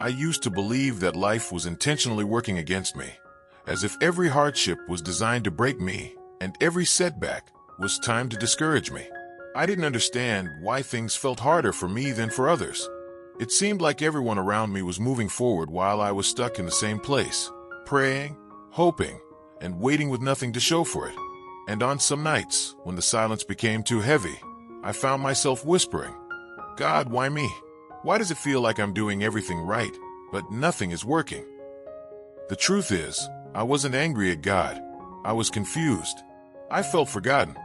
I used to believe that life was intentionally working against me, as if every hardship was designed to break me and every setback was timed to discourage me. I didn't understand why things felt harder for me than for others. It seemed like everyone around me was moving forward while I was stuck in the same place, praying, hoping, and waiting with nothing to show for it. And on some nights, when the silence became too heavy, I found myself whispering, "God, why me? Why does it feel like I'm doing everything right, but nothing is working?" The truth is, I wasn't angry at God. I was confused. I felt forgotten.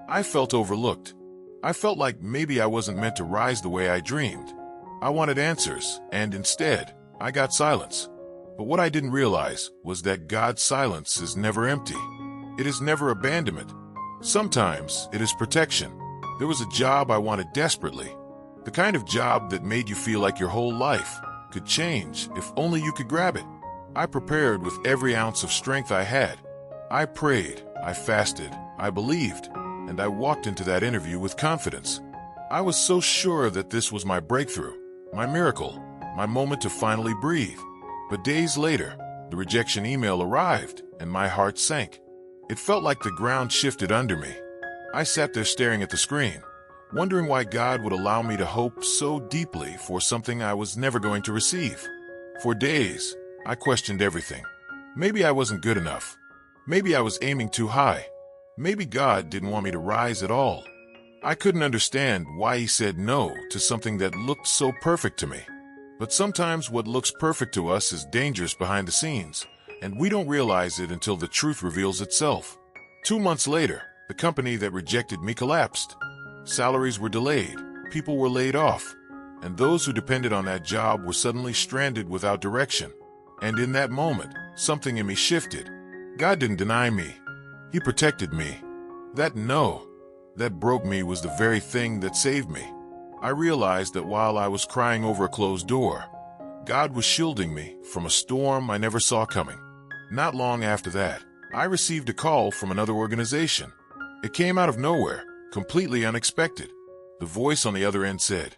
I felt overlooked. I felt like maybe I wasn't meant to rise the way I dreamed. I wanted answers, and instead, I got silence. But what I didn't realize was that God's silence is never empty. It is never abandonment. Sometimes it is protection. There was a job I wanted desperately. The kind of job that made you feel like your whole life could change if only you could grab it. I prepared with every ounce of strength I had. I prayed, I fasted, I believed, and I walked into that interview with confidence. I was so sure that this was my breakthrough, my miracle, my moment to finally breathe. But days later, the rejection email arrived, and my heart sank. It felt like the ground shifted under me. I sat there staring at the screen, wondering why God would allow me to hope so deeply for something I was never going to receive. For days, I questioned everything. Maybe I wasn't good enough. Maybe I was aiming too high. Maybe God didn't want me to rise at all. I couldn't understand why He said no to something that looked so perfect to me. But sometimes what looks perfect to us is dangerous behind the scenes, and we don't realize it until the truth reveals itself. 2 months later, the company that rejected me collapsed. Salaries were delayed, people were laid off, and those who depended on that job were suddenly stranded without direction. And in that moment, something in me shifted. God didn't deny me. He protected me. That no, that broke me was the very thing that saved me. I realized that while I was crying over a closed door, God was shielding me from a storm I never saw coming. Not long after that, I received a call from another organization. It came out of nowhere, completely unexpected. The voice on the other end said,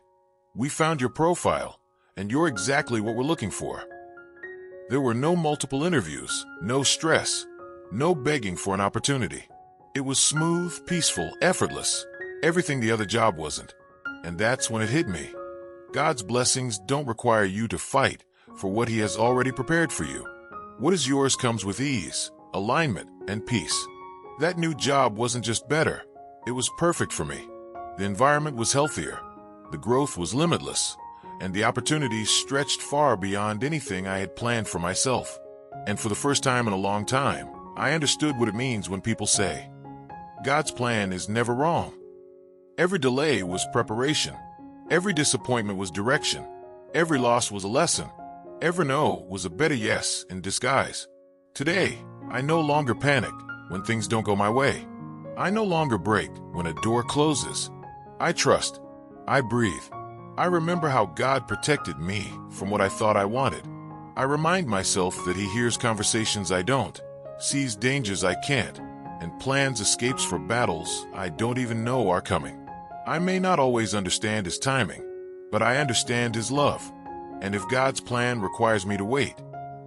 "We found your profile, and you're exactly what we're looking for." There were no multiple interviews, no stress, no begging for an opportunity. It was smooth, peaceful, effortless, everything the other job wasn't. And that's when it hit me. God's blessings don't require you to fight for what He has already prepared for you. What is yours comes with ease, alignment, and peace. That new job wasn't just better, it was perfect for me. The environment was healthier, the growth was limitless, and the opportunities stretched far beyond anything I had planned for myself. And for the first time in a long time, I understood what it means when people say, God's plan is never wrong. Every delay was preparation. Every disappointment was direction. Every loss was a lesson. Every no was a better yes in disguise. Today, I no longer panic when things don't go my way. I no longer break when a door closes. I trust. I breathe. I remember how God protected me from what I thought I wanted. I remind myself that He hears conversations I don't, sees dangers I can't, and plans escapes for battles I don't even know are coming. I may not always understand His timing, but I understand His love. And if God's plan requires me to wait,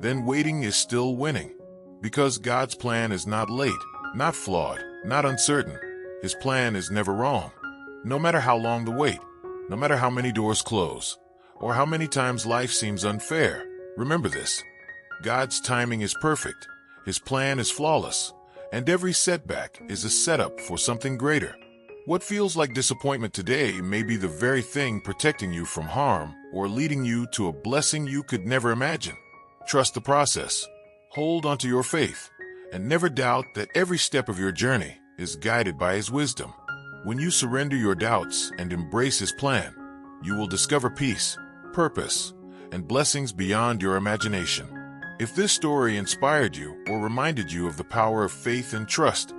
then waiting is still winning. Because God's plan is not late, not flawed, not uncertain. His plan is never wrong. No matter how long the wait, no matter how many doors close, or how many times life seems unfair, remember this. God's timing is perfect, His plan is flawless, and every setback is a setup for something greater. What feels like disappointment today may be the very thing protecting you from harm or leading you to a blessing you could never imagine. Trust the process, hold onto your faith, and never doubt that every step of your journey is guided by His wisdom. When you surrender your doubts and embrace His plan, you will discover peace, purpose, and blessings beyond your imagination. If this story inspired you or reminded you of the power of faith and trust,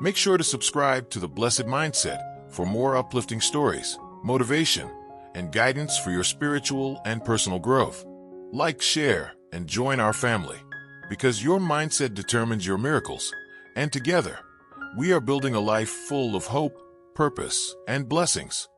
make sure to subscribe to The Blessed Mindset for more uplifting stories, motivation, and guidance for your spiritual and personal growth. Like, share, and join our family, because your mindset determines your miracles, and together, we are building a life full of hope, purpose, and blessings.